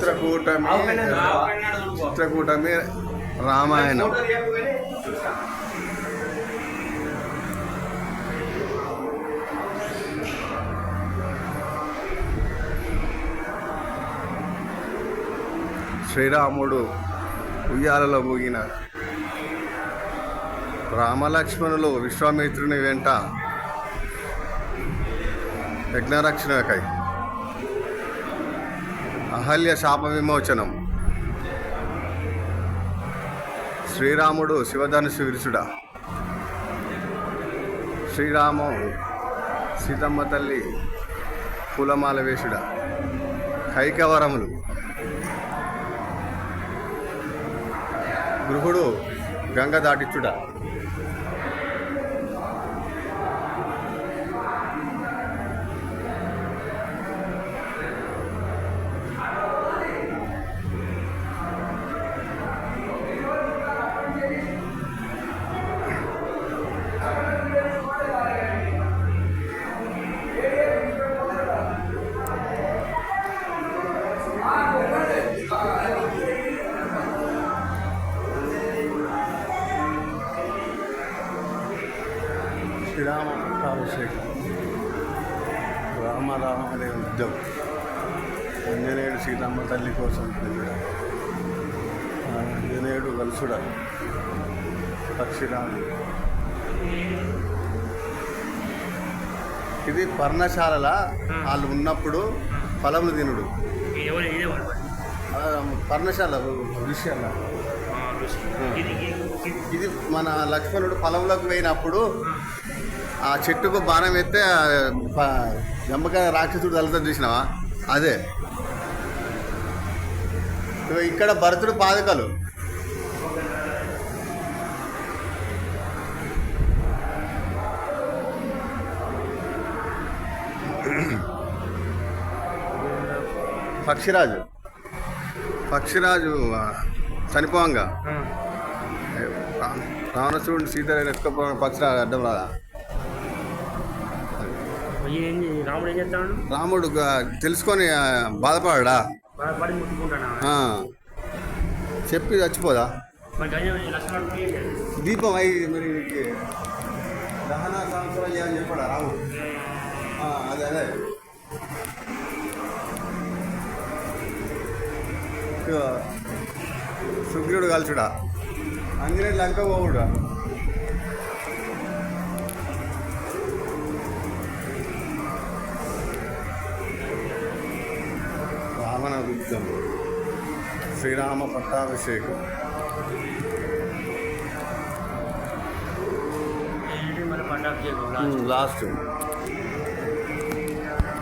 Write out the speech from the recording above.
చిత్రకూటమి చిత్రకూటమి రామాయణం. శ్రీరాముడు ఉయ్యాలలో ఊగిన రామలక్ష్మణులు విశ్వామిత్రుని వెంట యజ్ఞరక్షణకై, అహల్య శాప విమోచనం, శ్రీరాముడు శివధనుసు విరుచుడా, శ్రీరాము సీతమ్మ తల్లి పూలమాల వేసుడా, కైకవరములు, గృహుడు గంగ దాటిచ్చుడా, శ్రీరామ పట్టాభిషేకం, రామరామదే యుద్ధం, ఆంజనేయుడు సీతమ్మ తల్లి కోసం ఆంజనేయుడు వలసుడ, పక్షిరాముడు. ఇది పర్ణశాలల వాళ్ళు ఉన్నప్పుడు ఫలములు తినుడు. పర్ణశాల విషయాల ఇది మన లక్ష్మణుడు పొలంలోకి పోయినప్పుడు ఆ చెట్టుకు బాణం ఎత్తే జంబకాయ రాక్షసుడు తలతో చూసినావా, అదే. ఇక్కడ భరతుడు పాదకలు, పక్షిరాజు చనిపోంగా రావణసుడు సీత ఎక్కువ పక్షిరాజు అడ్డం రాదా. రాముడు తెలుసుకొని బాధపడా, చెప్పి చచ్చిపోదా. దీపం అయి మరి దహన సంవత్సరం అని చెప్పాడా రాముడు. అదే అదే సుగ్రీవుడు కాల్చుడా, ఆంజనేయుడు లంక పోవుడా. రావణ యుద్ధం, శ్రీరామ పట్టాభిషేకం. లాస్ట్